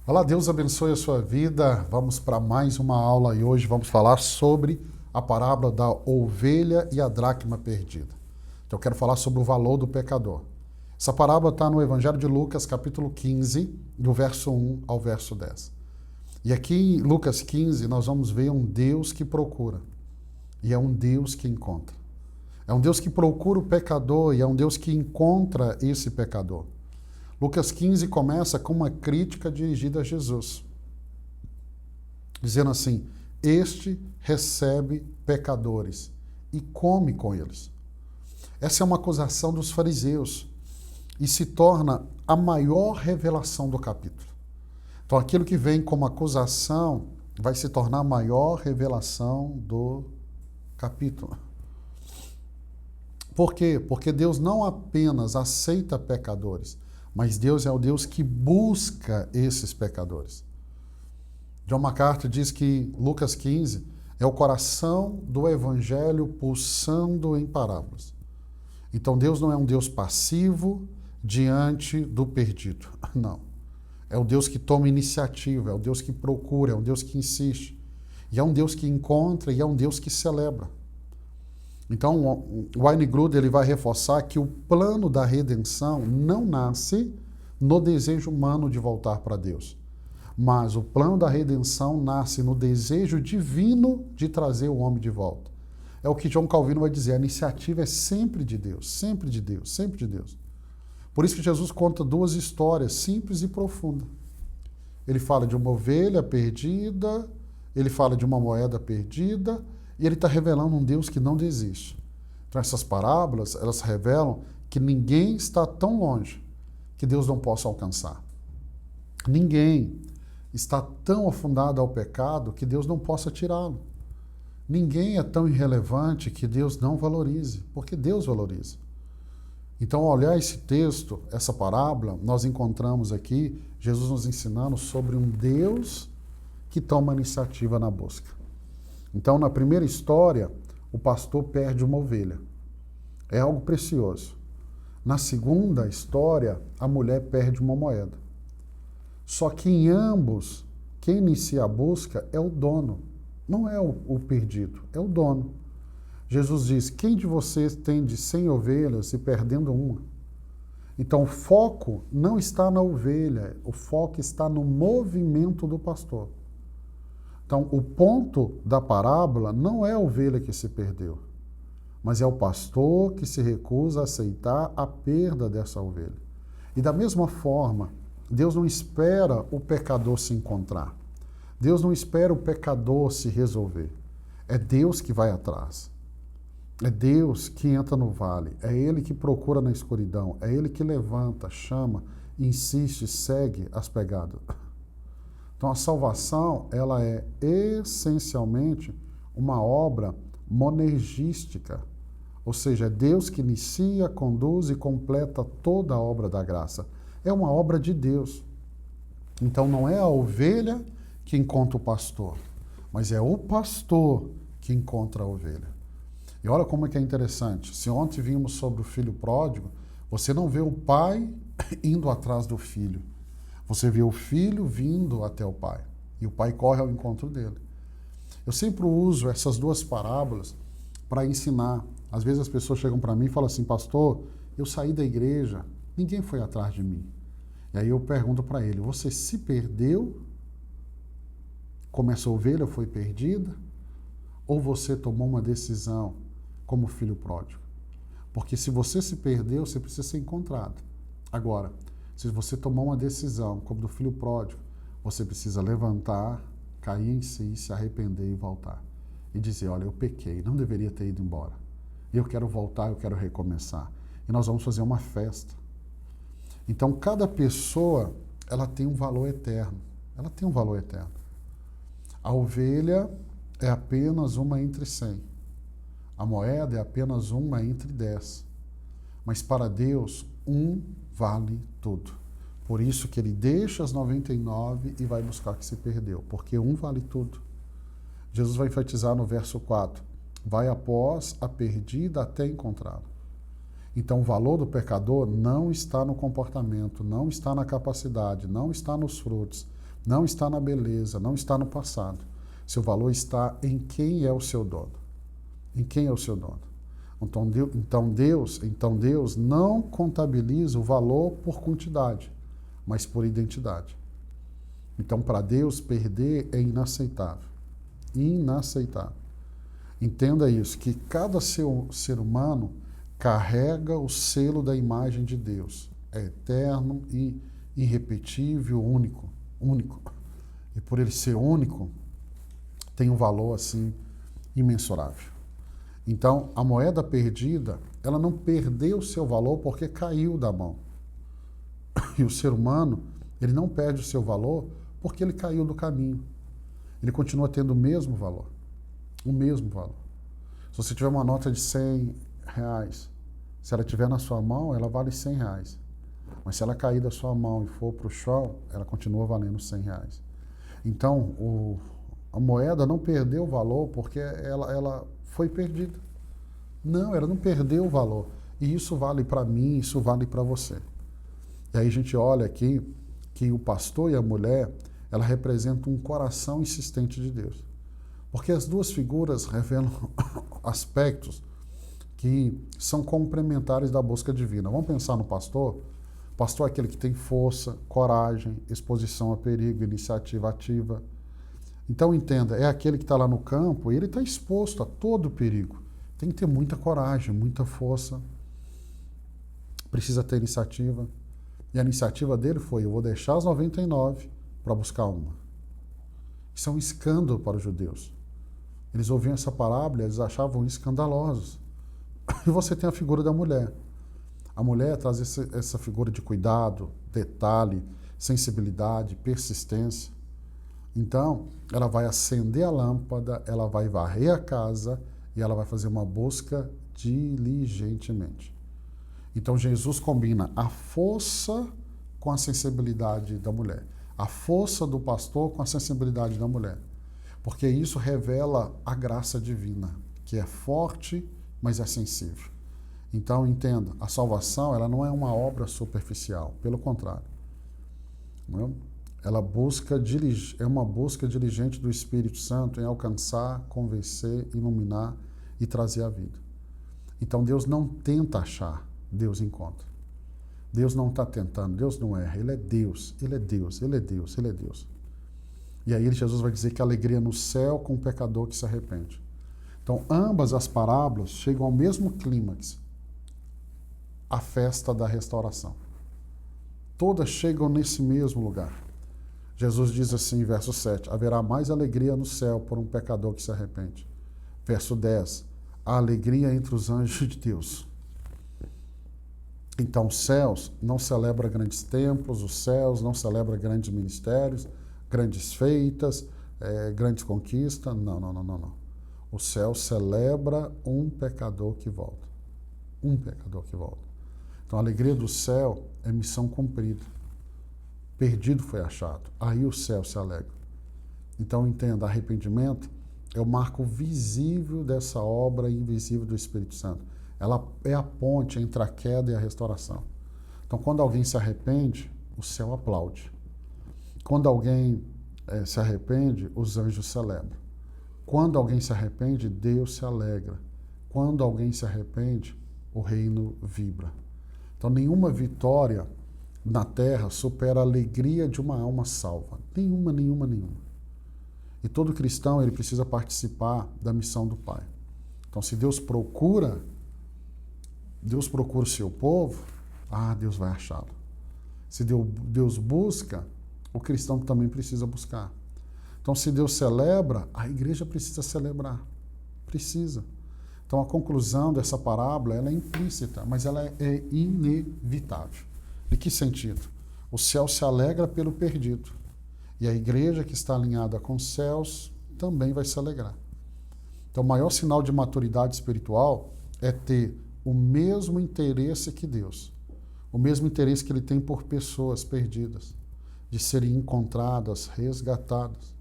Olá, Deus abençoe a sua vida. Vamos para mais uma aula e hoje vamos falar sobre a parábola da ovelha e a dracma perdida. Então, eu quero falar sobre o valor do pecador. Essa parábola está no Evangelho de Lucas, capítulo 15, do verso 1 ao verso 10. E aqui em Lucas 15, nós vamos ver um Deus que procura e é um Deus que encontra. É um Deus que procura o pecador e é um Deus que encontra esse pecador. Lucas 15 começa com uma crítica dirigida a Jesus, dizendo assim: este recebe pecadores e come com eles. Essa é uma acusação dos fariseus e se torna a maior revelação do capítulo. Então, aquilo que vem como acusação vai se tornar a maior revelação do capítulo. Por quê? Porque Deus não apenas aceita pecadores, mas Deus é o Deus que busca esses pecadores. John MacArthur diz que Lucas 15 é o coração do evangelho pulsando em parábolas. Então Deus não é um Deus passivo diante do perdido. Não. É o Deus que toma iniciativa, é o Deus que procura, é um Deus que insiste. E é um Deus que encontra e é um Deus que celebra. Então, o Wayne Grudem ele vai reforçar que o plano da redenção não nasce no desejo humano de voltar para Deus, mas o plano da redenção nasce no desejo divino de trazer o homem de volta. É o que John Calvino vai dizer, a iniciativa é sempre de Deus, sempre de Deus, sempre de Deus. Por isso que Jesus conta duas histórias simples e profundas. Ele fala de uma ovelha perdida, ele fala de uma moeda perdida, e ele está revelando um Deus que não desiste. Então essas parábolas, elas revelam que ninguém está tão longe que Deus não possa alcançar. Ninguém está tão afundado ao pecado que Deus não possa tirá-lo. Ninguém é tão irrelevante que Deus não valorize, porque Deus valoriza. Então, ao olhar esse texto, essa parábola, nós encontramos aqui Jesus nos ensinando sobre um Deus que toma iniciativa na busca. Então, na primeira história, o pastor perde uma ovelha. É algo precioso. Na segunda história, a mulher perde uma moeda. Só que em ambos, quem inicia a busca é o dono. Não é o perdido, é o dono. Jesus diz, quem de vocês tem de 100 ovelhas e perdendo uma? Então, o foco não está na ovelha, o foco está no movimento do pastor. Então, o ponto da parábola não é a ovelha que se perdeu, mas é o pastor que se recusa a aceitar a perda dessa ovelha. E da mesma forma, Deus não espera o pecador se encontrar. Deus não espera o pecador se resolver. É Deus que vai atrás. É Deus que entra no vale. É Ele que procura na escuridão. É Ele que levanta, chama, insiste, segue as pegadas. Então, a salvação, ela é essencialmente uma obra monergística, ou seja, é Deus que inicia, conduz e completa toda a obra da graça. É uma obra de Deus. Então, não é a ovelha que encontra o pastor, mas é o pastor que encontra a ovelha. E olha como é que é interessante. Se ontem vimos sobre o filho pródigo, você não vê o pai indo atrás do filho. Você vê o filho vindo até o pai, e o pai corre ao encontro dele. Eu sempre uso essas duas parábolas para ensinar. Às vezes as pessoas chegam para mim e falam assim, pastor, eu saí da igreja, ninguém foi atrás de mim. E aí eu pergunto para ele, você se perdeu? Como essa ovelha foi perdida? Ou você tomou uma decisão como filho pródigo? Porque se você se perdeu, você precisa ser encontrado. Agora, se você tomar uma decisão, como do filho pródigo, você precisa levantar, cair em si, se arrepender e voltar. E dizer, olha, eu pequei, não deveria ter ido embora. Eu quero voltar, eu quero recomeçar. E nós vamos fazer uma festa. Então, cada pessoa, ela tem um valor eterno. Ela tem um valor eterno. A ovelha é apenas uma entre 100. A moeda é apenas uma entre 10. Mas para Deus, um vale tudo. Por isso que ele deixa as 99 e vai buscar o que se perdeu, porque um vale tudo. Jesus vai enfatizar no verso 4, vai após a perdida até encontrá-la. Então o valor do pecador não está no comportamento, não está na capacidade, não está nos frutos, Não está na beleza, não está no passado. Seu valor está em quem é o seu dono. Em quem é o seu dono. Então Deus não contabiliza o valor por quantidade, mas por identidade. Então, para Deus, perder é inaceitável. Inaceitável. Entenda isso, que cada ser humano carrega o selo da imagem de Deus. É eterno e irrepetível, único. E por ele ser único, tem um valor assim imensurável. Então, a moeda perdida, ela não perdeu seu valor porque caiu da mão. E o ser humano, ele não perde o seu valor porque ele caiu do caminho. Ele continua tendo o mesmo valor. O mesmo valor. Se você tiver uma nota de 100 reais, se ela estiver na sua mão, ela vale 100 reais. Mas se ela cair da sua mão e for para o chão, ela continua valendo 100 reais. Então, a moeda não perdeu o valor porque ela foi perdida. Não, ela não perdeu o valor. E isso vale para mim, isso vale para você. E aí a gente olha aqui que o pastor e a mulher, ela representam um coração insistente de Deus. Porque as duas figuras revelam aspectos que são complementares da busca divina. Vamos pensar no pastor? O pastor é aquele que tem força, coragem, exposição a perigo, iniciativa ativa. Então, entenda, é aquele que está lá no campo e ele está exposto a todo o perigo. Tem que ter muita coragem, muita força. Precisa ter iniciativa. E a iniciativa dele foi, eu vou deixar as 99 para buscar uma. Isso é um escândalo para os judeus. Eles ouviam essa parábola e eles achavam escandalosos. E você tem a figura da mulher. A mulher traz essa figura de cuidado, detalhe, sensibilidade, persistência. Então, ela vai acender a lâmpada, ela vai varrer a casa e ela vai fazer uma busca diligentemente. Então, Jesus combina a força com a sensibilidade da mulher. A força do pastor com a sensibilidade da mulher. Porque isso revela a graça divina, que é forte, mas é sensível. Então, entenda, a salvação ela não é uma obra superficial, pelo contrário. Não é? Ela é uma busca diligente do Espírito Santo em alcançar, convencer, iluminar e trazer a vida. Então, Deus não tenta achar, Deus encontra. Deus não está tentando, Deus não erra, Ele é Deus, Ele é Deus, Ele é Deus, Ele é Deus. E aí Jesus vai dizer que a alegria no céu com o pecador que se arrepende. Então, ambas as parábolas chegam ao mesmo clímax, a festa da restauração. Todas chegam nesse mesmo lugar. Jesus diz assim, verso 7, haverá mais alegria no céu por um pecador que se arrepende. Verso 10, a alegria entre os anjos de Deus. Então, os céus não celebram grandes templos, os céus não celebram grandes ministérios, grandes feitas, grandes conquistas. Não. O céu celebra um pecador que volta. Um pecador que volta. Então, a alegria do céu é missão cumprida. Perdido foi achado. Aí o céu se alegra. Então, entenda, arrependimento é o marco visível dessa obra invisível do Espírito Santo. Ela é a ponte entre a queda e a restauração. Então, quando alguém se arrepende, o céu aplaude. Quando alguém se arrepende, os anjos celebram. Quando alguém se arrepende, Deus se alegra. Quando alguém se arrepende, o reino vibra. Então, nenhuma vitória na terra supera a alegria de uma alma salva. Nenhuma. E todo cristão ele precisa participar da missão do Pai. Então, se Deus procura o seu povo, Deus vai achá-lo. Se Deus busca, o cristão também precisa buscar. Então, se Deus celebra, a igreja precisa celebrar. Precisa. Então, a conclusão dessa parábola ela é implícita, mas ela é inevitável. Em que sentido? O céu se alegra pelo perdido. E a igreja que está alinhada com os céus também vai se alegrar. Então, o maior sinal de maturidade espiritual é ter o mesmo interesse que Deus. O mesmo interesse que Ele tem por pessoas perdidas, de serem encontradas, resgatadas.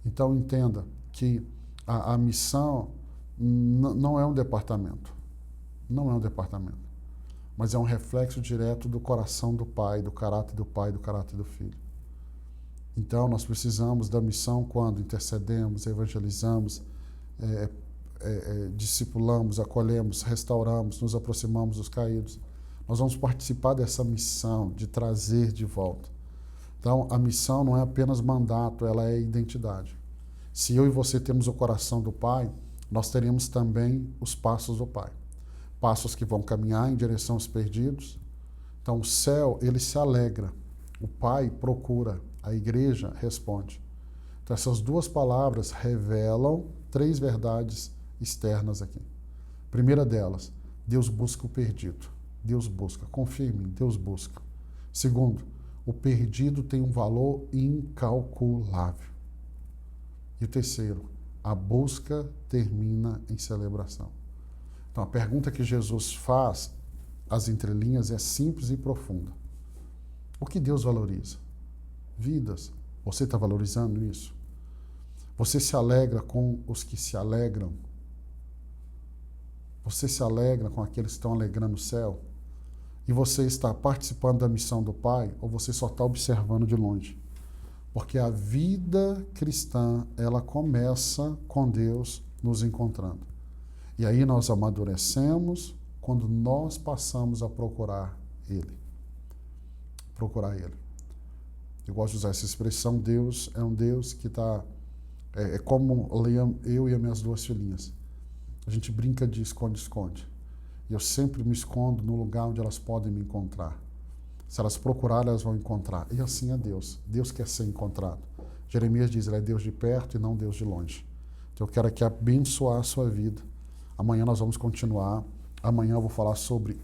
Então, entenda que a missão não é um departamento. Não é um departamento. Mas é um reflexo direto do coração do Pai, do caráter do Pai, do caráter do Filho. Então, nós precisamos da missão quando intercedemos, evangelizamos, discipulamos, acolhemos, restauramos, nos aproximamos dos caídos. Nós vamos participar dessa missão de trazer de volta. Então, a missão não é apenas mandato, ela é identidade. Se eu e você temos o coração do Pai, nós teremos também os passos do Pai. Passos que vão caminhar em direção aos perdidos. Então, o céu, ele se alegra. O Pai procura, a igreja responde. Então, essas duas palavras revelam 3 verdades externas aqui. Primeira delas, Deus busca o perdido. Deus busca, confia em mim, Deus busca. Segundo, o perdido tem um valor incalculável. E o terceiro, a busca termina em celebração. Então, a pergunta que Jesus faz, às entrelinhas, é simples e profunda. O que Deus valoriza? Vidas. Você está valorizando isso? Você se alegra com os que se alegram? Você se alegra com aqueles que estão alegrando o céu? E você está participando da missão do Pai ou você só está observando de longe? Porque a vida cristã, ela começa com Deus nos encontrando. E aí nós amadurecemos quando nós passamos a procurar Ele. Procurar Ele. Eu gosto de usar essa expressão, Deus é um Deus que está... É como eu e as minhas 2 filhinhas. A gente brinca de esconde-esconde. E eu sempre me escondo no lugar onde elas podem me encontrar. Se elas procurarem, elas vão encontrar. E assim é Deus. Deus quer ser encontrado. Jeremias diz, ele é Deus de perto e não Deus de longe. Então eu quero aqui abençoar a sua vida. Amanhã nós vamos continuar. Amanhã eu vou falar sobre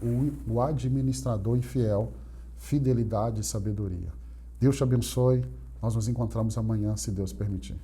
o administrador infiel, fidelidade e sabedoria. Deus te abençoe. Nós nos encontramos amanhã, se Deus permitir.